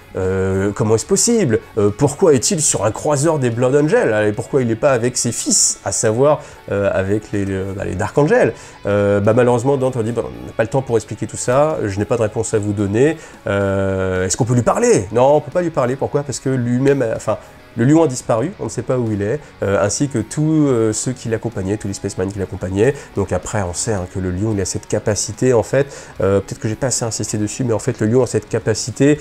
Comment est-ce possible? Pourquoi est-il sur un croiseur des Blood Angel? Et pourquoi il n'est pas avec ses fils, à savoir avec les Dark Angel? Malheureusement, Dante a dit, on n'a pas le temps pour expliquer tout ça, je n'ai pas de réponse à vous donner. Est-ce qu'on peut lui parler? Non, on ne peut pas lui parler. Pourquoi? Parce que lui-même, le lion a disparu, on ne sait pas où il est, ainsi que tous ceux qui l'accompagnaient, tous les Spaceman qui l'accompagnaient. Donc après, on sait que le lion il a cette capacité, en fait, peut-être que j'ai pas assez insisté dessus, mais en fait, le lion a cette capacité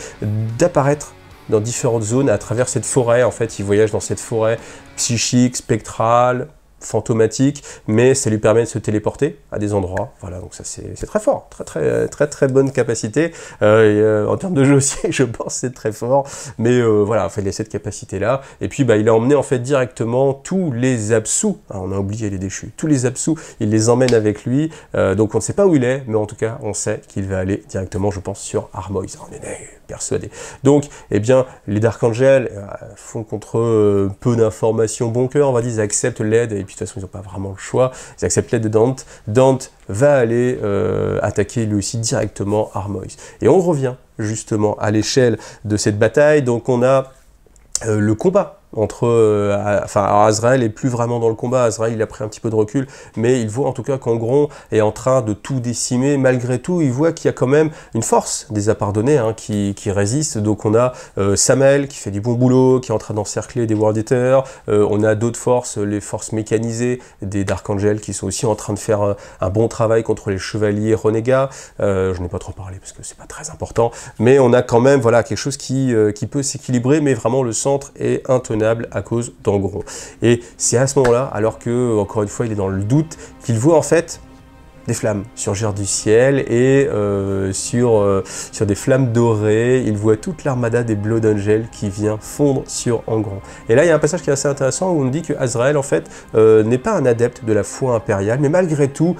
d'apparaître dans différentes zones à travers cette forêt. En fait, il voyage dans cette forêt psychique, spectrale, fantomatique, mais ça lui permet de se téléporter à des endroits. Voilà, donc ça c'est très fort, très bonne capacité. En termes de jeu aussi, je pense c'est très fort. Mais voilà, en fait, il a cette capacité-là. Et puis, il a emmené en fait directement tous les Apsus. Ah, on a oublié les déchus. Tous les Apsus, il les emmène avec lui. Donc on ne sait pas où il est, mais en tout cas, on sait qu'il va aller directement, je pense, sur Armois. On est persuadé. Donc, eh bien, les Dark Angels font contre peu d'informations bon cœur, on va dire, ils acceptent l'aide, et puis de toute façon, ils n'ont pas vraiment le choix, ils acceptent l'aide de Dante. Dante va aller attaquer lui aussi directement Armois. Et on revient justement à l'échelle de cette bataille, donc on a le combat entre... alors Azrael est plus vraiment dans le combat, Azrael il a pris un petit peu de recul, mais il voit en tout cas qu'Angron est en train de tout décimer. Malgré tout, il voit qu'il y a quand même une force des Appardonnés hein, qui résiste. Donc on a Samael qui fait du bon boulot, qui est en train d'encercler des World Eaters, on a d'autres forces, les forces mécanisées des Dark Angels qui sont aussi en train de faire un bon travail contre les chevaliers renégats. Je n'ai pas trop parlé parce que c'est pas très important, mais on a quand même voilà, quelque chose qui peut s'équilibrer, mais vraiment le centre est intenable à cause d'Angron. Et c'est à ce moment-là, alors que, encore une fois, il est dans le doute, qu'il voit en fait des flammes surgir du ciel et sur des flammes dorées, il voit toute l'armada des Blood Angels qui vient fondre sur Angron. Et là, il y a un passage qui est assez intéressant où on dit que Azrael, en fait, n'est pas un adepte de la foi impériale, mais malgré tout,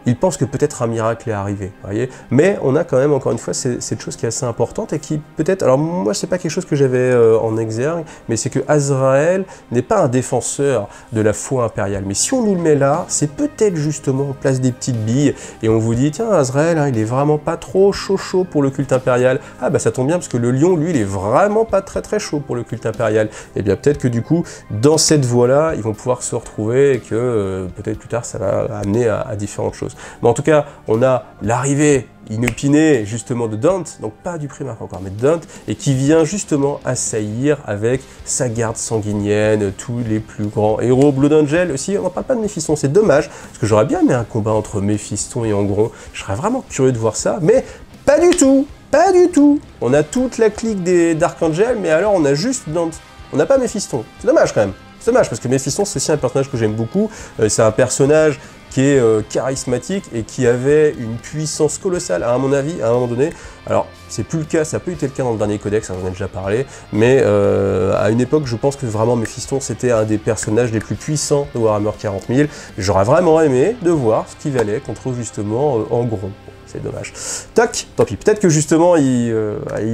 il pense que peut-être un miracle est arrivé, voyez. Mais on a quand même, encore une fois, cette chose qui est assez importante et qui peut-être... Alors moi, c'est pas quelque chose que j'avais en exergue, mais c'est que Azrael n'est pas un défenseur de la foi impériale. Mais si on nous le met là, c'est peut-être justement, on place des petites billes et on vous dit, tiens, Azrael, hein, il est vraiment pas trop chaud pour le culte impérial. Ah bah ça tombe bien parce que le lion, lui, il est vraiment pas très chaud pour le culte impérial. Et bien peut-être que du coup, dans cette voie-là, ils vont pouvoir se retrouver et que peut-être plus tard, ça va amener à différentes choses. Mais en tout cas, on a l'arrivée inopinée justement de Dante, donc pas du Primarque encore, mais de Dante, et qui vient justement assaillir avec sa garde sanguinienne, tous les plus grands héros. Blood Angel aussi, on n'en parle pas de Méphiston, c'est dommage, parce que j'aurais bien aimé un combat entre Méphiston et Angron, je serais vraiment curieux de voir ça, mais pas du tout, pas du tout. On a toute la clique des Dark Angel, mais alors on a juste Dante, on n'a pas Méphiston, c'est dommage quand même. C'est dommage, parce que Méphiston, c'est aussi un personnage que j'aime beaucoup, c'est un personnage qui est charismatique et qui avait une puissance colossale, à mon avis, à un moment donné. Alors, c'est plus le cas, ça n'a pas été le cas dans le dernier codex, j'en ai déjà parlé, mais à une époque, je pense que vraiment Méphiston, c'était un des personnages les plus puissants de Warhammer 40 000. J'aurais vraiment aimé de voir ce qu'il valait contre justement Angron. C'est dommage. Tac, tant pis. Peut-être que justement, il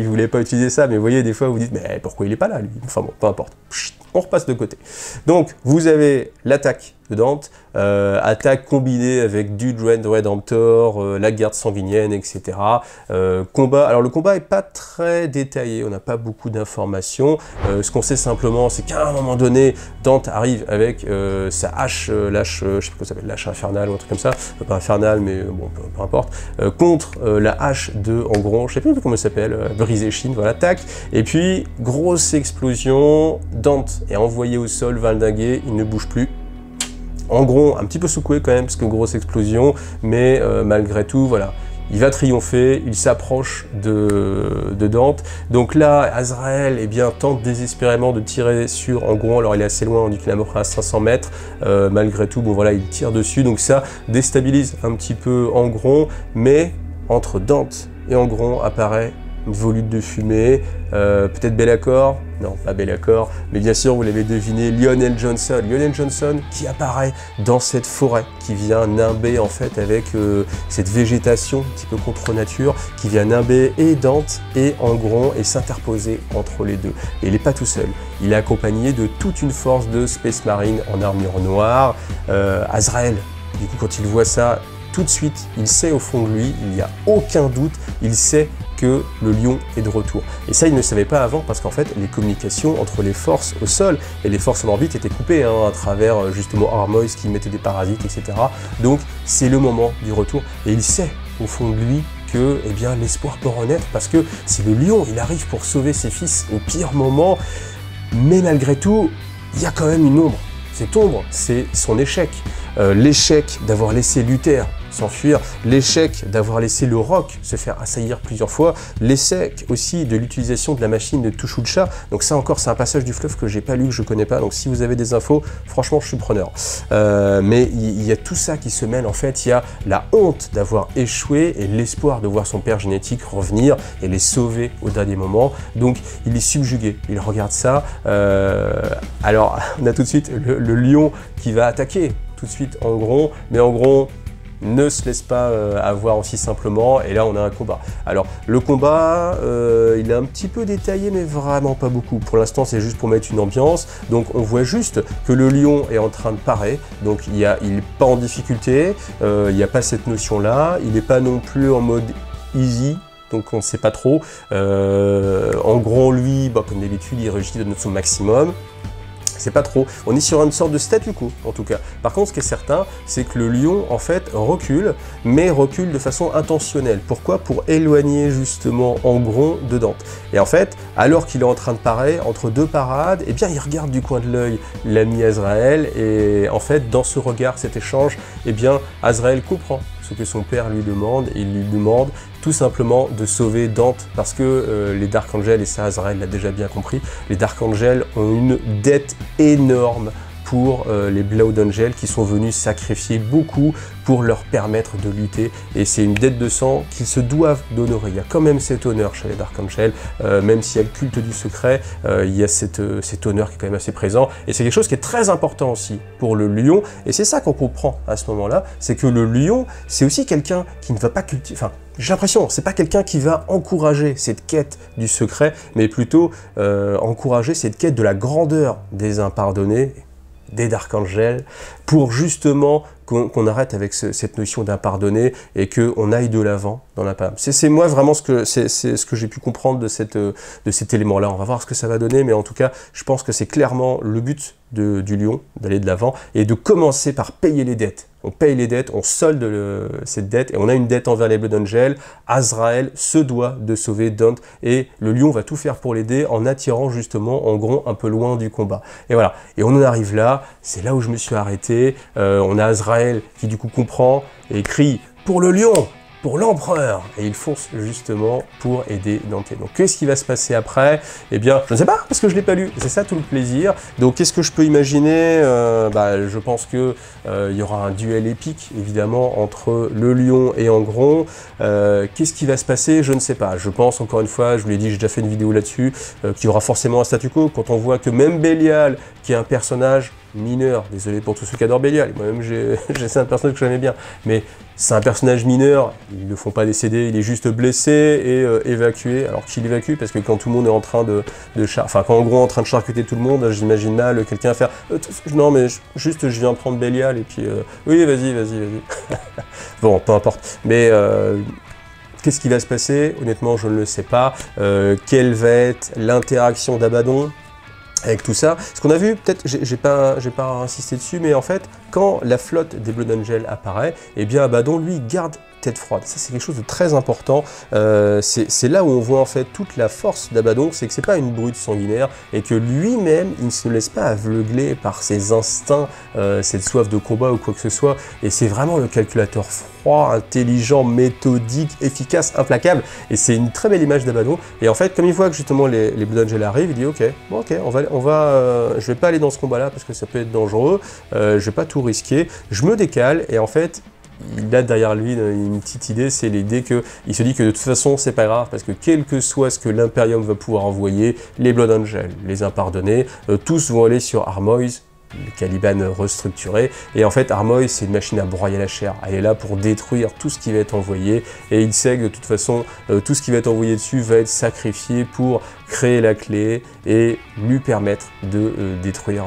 voulait pas utiliser ça, mais vous voyez, des fois, vous dites, mais pourquoi il est pas là, lui? Enfin bon, peu importe. Chut, on repasse de côté. Donc, vous avez l'attaque de Dante, attaque combinée avec du Dread Redemptor, la garde sanguinienne, etc. Combat, alors le combat est pas très détaillé, on n'a pas beaucoup d'informations. Ce qu'on sait simplement, c'est qu'à un moment donné, Dante arrive avec sa hache, lâche, je sais pas comment ça s'appelle, lâche infernale ou un truc comme ça, pas infernale, mais bon, peu importe, contre la hache de Angron, je sais plus comment ça s'appelle, brisé Chine, voilà, tac. Et puis, grosse explosion, Dante est envoyé au sol, valdingué, il ne bouge plus. Angron, un petit peu secoué quand même, parce que grosse explosion, mais malgré tout, voilà, il va triompher, il s'approche de Dante. Donc là, Azrael eh bien, tente désespérément de tirer sur Angron, alors il est assez loin, on dit qu'il est à peu près à 500 mètres, malgré tout, bon voilà, il tire dessus, donc ça déstabilise un petit peu Angron, mais entre Dante et Angron apparaît une volute de fumée, peut-être Be'lakor, non pas Be'lakor, mais bien sûr vous l'avez deviné, Lionel Johnson. Lionel Johnson qui apparaît dans cette forêt, qui vient nimber en fait avec cette végétation un petit peu contre nature, qui vient nimber et Dante et Angron et s'interposer entre les deux. Et il n'est pas tout seul, il est accompagné de toute une force de Space Marine en armure noire. Azrael, du coup quand il voit ça, tout de suite, il sait au fond de lui, il n'y a aucun doute, il sait que le lion est de retour. Et ça, il ne le savait pas avant, parce qu'en fait, les communications entre les forces au sol et les forces en orbite étaient coupées, hein, à travers justement Armois qui mettait des parasites, etc. Donc, c'est le moment du retour. Et il sait, au fond de lui, que eh bien, l'espoir peut renaître, parce que c'est le lion, il arrive pour sauver ses fils au pire moment. Mais malgré tout, il y a quand même une ombre. Cette ombre, c'est son échec. L'échec d'avoir laissé Luther s'enfuir, l'échec d'avoir laissé le roc se faire assaillir plusieurs fois, l'échec aussi de l'utilisation de la machine de Tushulcha. Donc ça encore, c'est un passage du fleuve que j'ai pas lu, que je connais pas. Donc si vous avez des infos, franchement, je suis preneur. Mais il y a tout ça qui se mêle. En fait, il y a la honte d'avoir échoué et l'espoir de voir son père génétique revenir et les sauver au dernier moment. Donc il est subjugué. Il regarde ça. Alors on a tout de suite le lion qui va attaquer tout de suite Angron, mais Angron ne se laisse pas avoir aussi simplement, et là on a un combat. Alors le combat, il est un petit peu détaillé, mais vraiment pas beaucoup. Pour l'instant c'est juste pour mettre une ambiance, donc on voit juste que le lion est en train de parer, donc il n'est pas en difficulté, il n'y a pas cette notion là, il n'est pas non plus en mode easy, donc on ne sait pas trop. Angron lui, comme d'habitude, il réussit de son maximum. C'est pas trop. On est sur une sorte de statu quo, en tout cas. Par contre, ce qui est certain, c'est que le lion, en fait, recule, mais recule de façon intentionnelle. Pourquoi? Pour éloigner, justement, Angron de Dante. Et en fait, alors qu'il est en train de parer, entre deux parades, eh bien, il regarde du coin de l'œil l'ami Azrael, et en fait, dans ce regard, cet échange, eh bien, Azrael comprend ce que son père lui demande, et il lui demande tout simplement de sauver Dante, parce que les Dark Angels, et ça Azrael l'a déjà bien compris, les Dark Angels ont une dette énorme pour les Blood Angels qui sont venus sacrifier beaucoup pour leur permettre de lutter, et c'est une dette de sang qu'ils se doivent d'honorer. Il y a quand même cet honneur chez les Dark Angels, même s'il y a le culte du secret, il y a cet honneur qui est quand même assez présent, et c'est quelque chose qui est très important aussi pour le lion, et c'est ça qu'on comprend à ce moment-là, c'est que le lion, c'est aussi quelqu'un qui ne va pas cultiver, enfin, j'ai l'impression, c'est pas quelqu'un qui va encourager cette quête du secret, mais plutôt encourager cette quête de la grandeur des impardonnés, des Dark Angels, pour justement qu'on arrête avec cette notion d'impardonné et qu'on aille de l'avant dans la palme. C'est moi vraiment ce que j'ai pu comprendre de cet élément-là. On va voir ce que ça va donner, mais en tout cas, je pense que c'est clairement le but du lion, d'aller de l'avant, et de commencer par payer les dettes. On paye les dettes, on solde cette dette, et on a une dette envers les Blood Angels. Azrael se doit de sauver Dante, et le lion va tout faire pour l'aider en attirant justement Angron un peu loin du combat. Et voilà, et on en arrive là, c'est là où je me suis arrêté. On a Azrael qui du coup comprend et crie « Pour le lion !» pour l'empereur, et il fonce justement pour aider Dante. Donc qu'est-ce qui va se passer après? Eh bien, je ne sais pas, parce que je ne l'ai pas lu, c'est ça tout le plaisir. Donc qu'est-ce que je peux imaginer? Je pense que il y aura un duel épique, évidemment, entre le lion et Angron. Qu'est-ce qui va se passer? Je ne sais pas. Je pense, encore une fois, je vous l'ai dit, j'ai déjà fait une vidéo là-dessus, qu'il y aura forcément un statu quo, quand on voit que même Bélial, qui est un personnage mineur, désolé pour tous ceux qui adorent Bélial, moi-même c'est un personnage que j'aimais bien, mais c'est un personnage mineur, ils ne le font pas décéder, il est juste blessé et évacué, alors qu'il évacue, parce que quand tout le monde est en train quand Angron est en train de charcuter tout le monde, j'imagine mal quelqu'un faire non mais juste je viens prendre Bélial, et puis oui vas-y. Bon, peu importe, mais qu'est-ce qui va se passer? Honnêtement, je ne le sais pas. Quelle va être l'interaction d'Abaddon avec tout ça? Ce qu'on a vu, peut-être, j'ai pas insisté dessus, mais en fait, quand la flotte des Blood Angels apparaît, eh bien Abaddon, lui, garde tête froide. Ça, c'est quelque chose de très important. C'est là où on voit en fait toute la force d'Abaddon, c'est que c'est pas une brute sanguinaire, et que lui-même, il ne se laisse pas aveugler par ses instincts, cette soif de combat ou quoi que ce soit, et c'est vraiment le calculateur froid, intelligent, méthodique, efficace, implacable, et c'est une très belle image d'Abaddon. Et en fait, comme il voit que justement les Blood Angels arrivent, il dit ok, je vais pas aller dans ce combat-là parce que ça peut être dangereux, je vais pas tout risquer, je me décale, et en fait, il a derrière lui une petite idée, c'est l'idée qu'il se dit que de toute façon c'est pas grave, parce que quel que soit ce que l'Imperium va pouvoir envoyer, les Blood Angels, les impardonnés, tous vont aller sur Armoise, le Caliban restructuré, et en fait Armoise c'est une machine à broyer la chair, elle est là pour détruire tout ce qui va être envoyé, et il sait que de toute façon tout ce qui va être envoyé dessus va être sacrifié pour créer la clé et lui permettre de détruire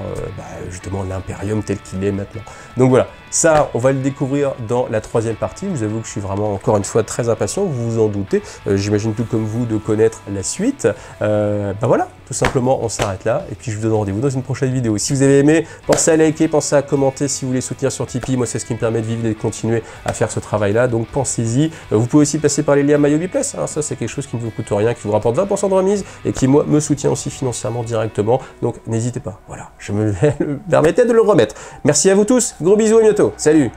justement l'Imperium tel qu'il est maintenant. Donc voilà, ça on va le découvrir dans la troisième partie. Je vous avoue que je suis vraiment encore une fois très impatient, vous vous en doutez, j'imagine tout comme vous de connaître la suite. Voilà, tout simplement on s'arrête là, et puis je vous donne rendez-vous dans une prochaine vidéo. Si vous avez aimé, pensez à liker, pensez à commenter si vous voulez soutenir sur Tipeee, moi c'est ce qui me permet de vivre et de continuer à faire ce travail là, donc pensez-y. Vous pouvez aussi passer par les liens MyHobbyPlace, hein, ça c'est quelque chose qui ne vous coûte rien, qui vous rapporte 20% de remise, et qui moi me soutient aussi financièrement directement, donc n'hésitez pas, voilà, je me permettais de le remettre. Merci à vous tous, gros bisous, à bientôt, salut.